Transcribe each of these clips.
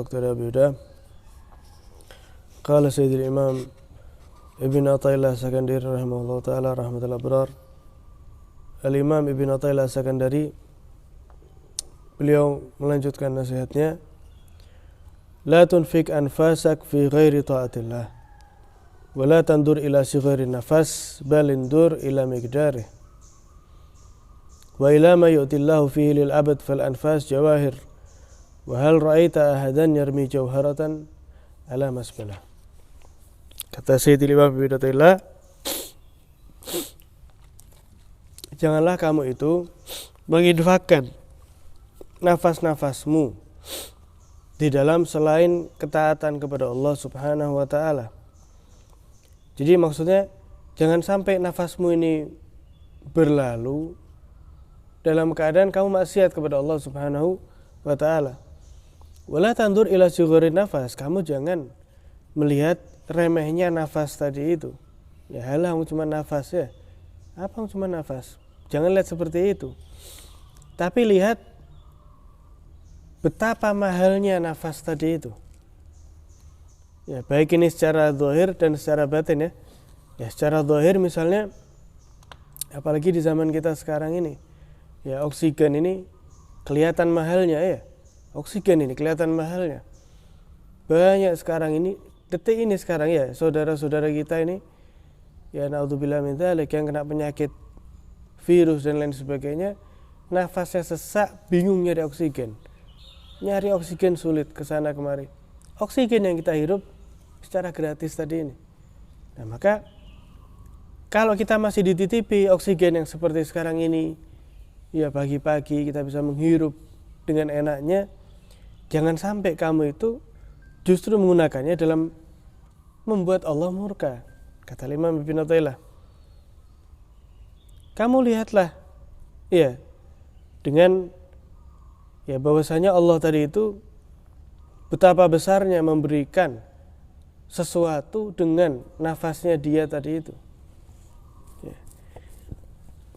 Dr. Abi Huda. Qala Sayyidil Imam Ibn Athaillah Sakandari rahimahullah ta'ala rahmatul abrar. Al-Imam Ibn Athaillah Sakandari, beliau melanjutkan nasihatnya, la tunfik anfasak fi ghairi ta'atillah wa la tandur ila sighari nafas bal indur ila miqdarih wa ila ma yu'tillahu fihi lil abad fal anfas jawahir wa hal ra'aita ahadan yarmi jawharatan ala masbalah. Kata Sayyidil Imam Ibn Athaillah, janganlah kamu itu menginfakkan nafas-nafasmu di dalam selain ketaatan kepada Allah Subhanahu wa ta'ala. Jadi maksudnya jangan sampai nafasmu ini berlalu dalam keadaan kamu maksiat kepada Allah Subhanahu wa ta'ala. Wala tandur ila sigharin nafas, kamu jangan melihat remehnya nafas tadi itu. Ya halah, cuma nafas ya. Apa cuma nafas? Jangan lihat seperti itu. Tapi lihat betapa mahalnya nafas tadi itu. Ya, baik ini secara zahir dan secara batin ya. Ya, secara zahir misalnya, apalagi di zaman kita sekarang ini, ya oksigen ini kelihatan mahalnya ya. Oksigen ini kelihatan mahalnya. Banyak sekarang ini, detik ini sekarang ya, saudara-saudara kita ini, ya naudzubillah min dzalik, yang kena penyakit virus dan lain sebagainya, nafasnya sesak, bingung nyari oksigen. Nyari oksigen sulit kesana kemari. Oksigen yang kita hirup secara gratis tadi ini. Nah maka kalau kita masih dititipi oksigen yang seperti sekarang ini, ya pagi-pagi kita bisa menghirup dengan enaknya, jangan sampai kamu itu justru menggunakannya dalam membuat Allah murka. Kata Imam Ibn Athaillah, kamu lihatlah ya dengan ya bahwasanya Allah tadi itu betapa besarnya memberikan sesuatu dengan nafasnya dia tadi itu. Ya.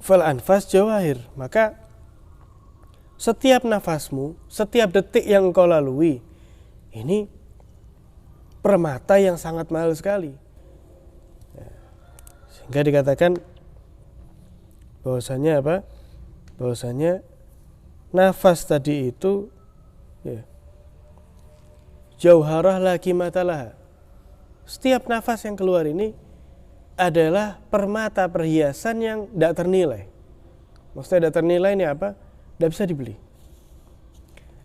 Fal anfas jawahir, maka setiap nafasmu, setiap detik yang engkau lalui, ini permata yang sangat mahal sekali. Ya. Sehingga dikatakan bahwasanya apa? Bahwasanya nafas tadi itu ya, jauharah la qimatalah. Setiap nafas yang keluar ini adalah permata, perhiasan yang tidak ternilai. Maksudnya tidak ternilai ini apa? Tidak bisa dibeli.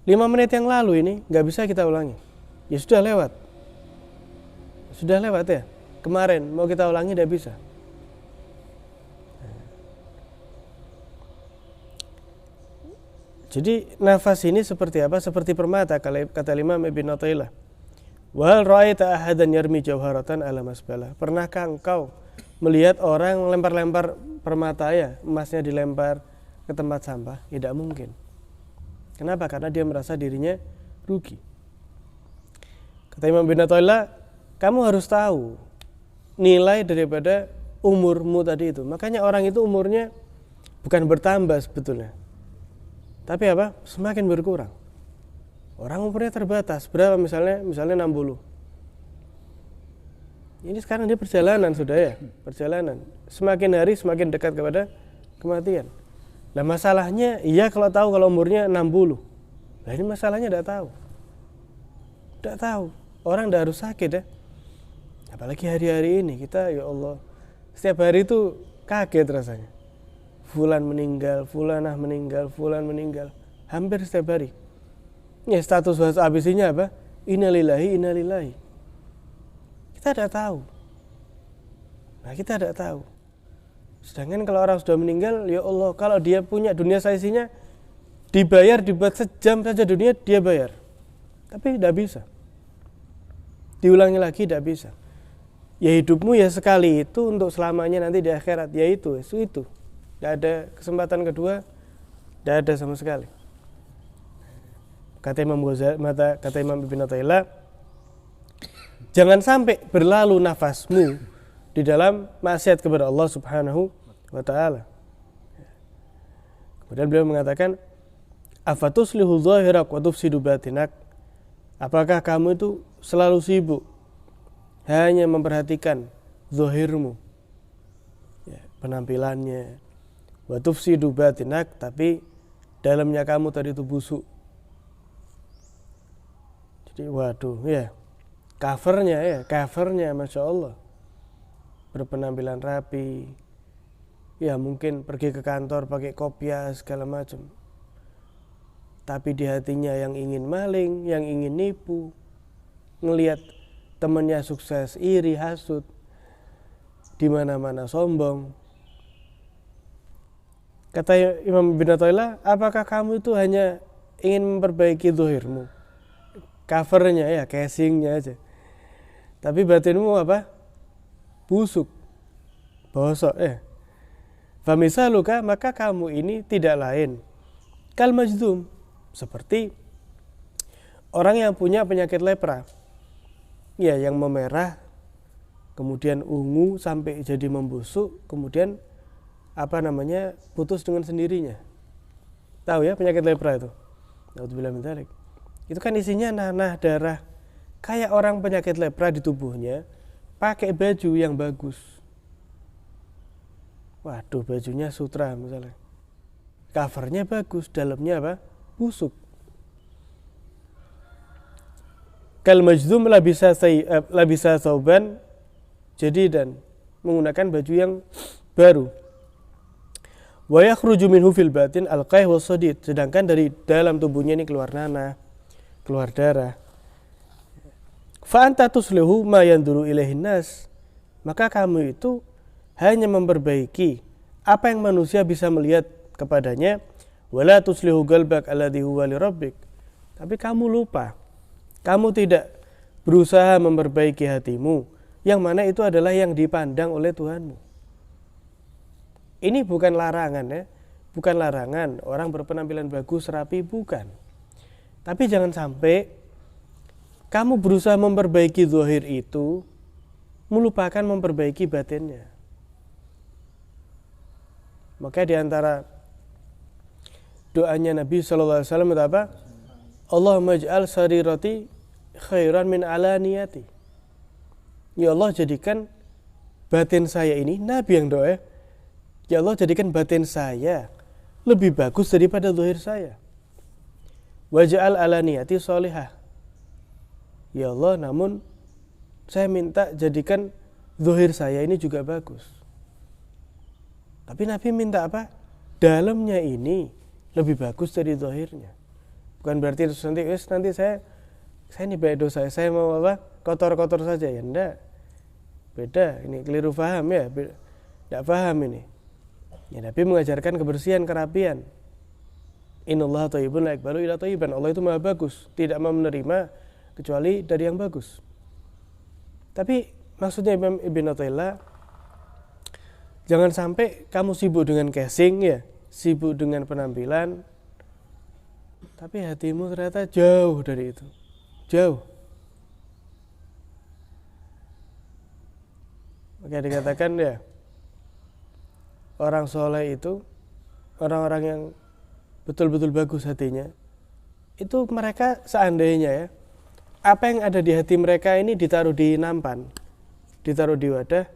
5 menit yang lalu ini nggak bisa kita ulangi. Ya sudah lewat. Sudah lewat ya. Kemarin mau kita ulangi tidak bisa. Jadi nafas ini seperti apa? Seperti permata, kata Imam Ibn Athaillah. Wal ra'aita ahadan yarmi jawharatan ala masbalah. Pernahkah engkau melihat orang lempar-lempar permata ya, emasnya dilempar ke tempat sampah? Tidak mungkin. Kenapa? Karena dia merasa dirinya rugi. Kata Imam Ibn Athaillah, kamu harus tahu nilai daripada umurmu tadi itu. Makanya orang itu umurnya bukan bertambah sebetulnya, tapi apa? Semakin berkurang. Orang umurnya terbatas. Berapa misalnya 60. Ini sekarang dia perjalanan sudah ya. Perjalanan. Semakin hari semakin dekat kepada kematian. Nah masalahnya, iya kalau tahu kalau umurnya 60. Nah ini masalahnya tidak tahu. Tidak tahu. Orang tidak harus sakit ya. Apalagi hari-hari ini kita, ya Allah, setiap hari itu kaget rasanya. Fulan meninggal, fulanah meninggal, fulan meninggal. Hampir setiap hari. Ya status WhatsApp isinya apa? Innalillahi, innalillahi. Kita tidak tahu. Nah kita tidak tahu. Sedangkan kalau orang sudah meninggal, ya Allah, kalau dia punya dunia saisinya, dibayar, dibuat sejam saja dunia, dia bayar. Tapi tidak bisa. Diulangi lagi tidak bisa. Ya hidupmu ya sekali itu untuk selamanya nanti di akhirat. Ya itu. Tidak ada kesempatan kedua, tidak ada sama sekali. Kata Imam Ibn Athaillah, jangan sampai berlalu nafasmu di dalam maksiat kepada Allah Subhanahu wa ta'ala. Kemudian beliau mengatakan, afatuslihu zahirak wa tufsidu batinak. Apakah kamu itu selalu sibuk hanya memperhatikan zahirmu, ya, penampilannya, wa tufsidu batinak, tapi dalamnya kamu tadi itu busuk. Jadi waduh ya, covernya Masya Allah, berpenampilan rapi, ya mungkin pergi ke kantor pakai kopiah segala macam, tapi di hatinya yang ingin maling, yang ingin nipu, ngelihat temannya sukses, iri, hasut, di mana-mana sombong. Kata Imam Ibn Athaillah, apakah kamu itu hanya ingin memperbaiki zahirmu, covernya ya, casingnya aja, tapi batinmu apa? Busuk, bosok ya. Famisaluka, maka kamu ini tidak lain kal majdum, seperti orang yang punya penyakit lepra, ya, yang memerah, kemudian ungu sampai jadi membusuk, kemudian putus dengan sendirinya. Tahu ya penyakit lepra itu? Naudzubillah min dzalik. Itu kan isinya nanah, darah. Kayak orang penyakit lepra di tubuhnya, pakai baju yang bagus. Waduh, bajunya sutra misalnya. Covernya bagus, dalamnya apa? Busuk. Kal majdum labisa sauban jadidan, menggunakan baju yang baru. Wa yakhruju minhu fil batin al-qayh was-sadid, sedangkan dari dalam tubuhnya ini keluar nanah, keluar darah. Fa anta tuslihu ma yanduru ilaihin nas, maka kamu itu hanya memperbaiki apa yang manusia bisa melihat kepadanya. Wala tuslihu qalbak alladhi huwa li rabbik, tapi kamu lupa, kamu tidak berusaha memperbaiki hatimu, yang mana itu adalah yang dipandang oleh Tuhanmu. Ini bukan larangan ya, bukan larangan orang berpenampilan bagus, rapi, bukan. Tapi jangan sampai kamu berusaha memperbaiki zahir itu, melupakan memperbaiki batinnya. Maka di antara doanya Nabi SAW itu apa? Allahumma ij'al sarirati khairan min alaniyati. Ya Allah, jadikan batin saya ini, Nabi yang doa, ya Allah, jadikan batin saya lebih bagus daripada zahir saya. Waj'al alaniyati sholihah. Ya Allah, namun saya minta jadikan zahir saya ini juga bagus. Tapi Nabi minta apa? Dalamnya ini lebih bagus dari zahirnya. Bukan berarti nanti saya ini banyak dosa, saya mau apa? Kotor-kotor saja, ya enggak. Beda, ini keliru paham ya. Enggak paham ini. Ya, Nabi mengajarkan kebersihan, kerapian. Innallaha thayyibun la yaqbalu illa thayyiban. Allah itu maha bagus, tidak mau menerima kecuali dari yang bagus. Tapi maksudnya Imam Ibn Athaillah, jangan sampai kamu sibuk dengan casing ya, sibuk dengan penampilan, tapi hatimu ternyata jauh dari itu. Jauh. Maka dikatakan ya, orang soleh itu, orang-orang yang betul-betul bagus hatinya, itu mereka seandainya ya, apa yang ada di hati mereka ini ditaruh di nampan, ditaruh di wadah,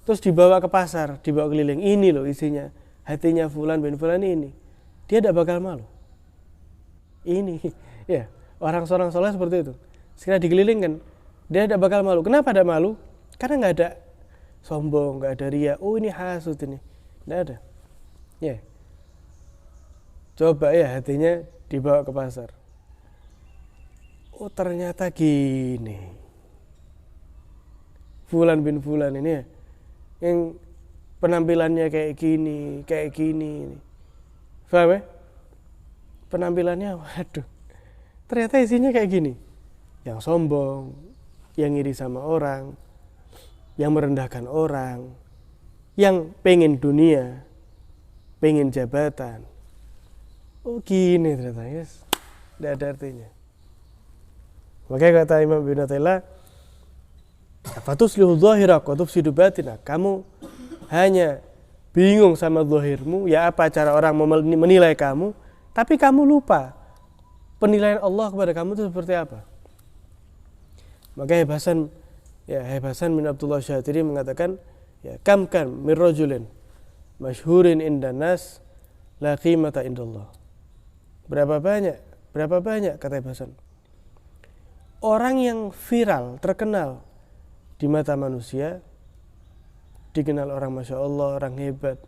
terus dibawa ke pasar, dibawa keliling, ini loh isinya, hatinya fulan bin fulan ini, dia tidak bakal malu. Ini ya, orang soleh seperti itu. Sekira dikelilingkan, dia tidak bakal malu. Kenapa tidak malu? Karena nggak ada sombong, nggak ada ria. Oh ini hasut ini, tidak ada. Ya, coba ya hatinya dibawa ke pasar. Oh ternyata gini, fulan bin fulan ini ya, yang penampilannya kayak gini. Paham ya? Penampilannya, waduh, ternyata isinya kayak gini. Yang sombong, yang iri sama orang, yang merendahkan orang, yang pengen dunia, pengen jabatan. Oh gini ternyata, yes. Tidak ada artinya. Makanya kata Imam Ibn Athaillah, fatuslihu dhahirak wa tufsidu batinak. Kamu hanya bingung sama zahirmu, ya apa cara orang menilai kamu, tapi kamu lupa penilaian Allah kepada kamu itu seperti apa. Maka Habib Hasan bin Abdullah Syatiri mengatakan, ya, kam min rajulin masyhurin indan nas la qimata indallah. Berapa banyak kata Habib Hasan, orang yang viral, terkenal di mata manusia, dikenal orang Masya Allah, orang hebat,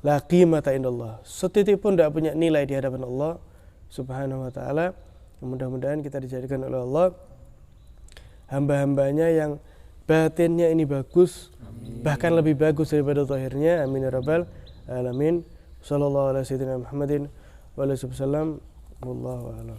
la qimata indallah, setitik pun tidak punya nilai di hadapan Allah Subhanahu wa ta'ala. Mudah-mudahan kita dijadikan oleh Allah hamba-hambanya yang batinnya ini bagus, amin, bahkan lebih bagus daripada zahirnya. Amin ya rabbal alamin. Sallallahu alaihi wasallam Muhammadin wa alihi wasallam. Wallahu a'lam.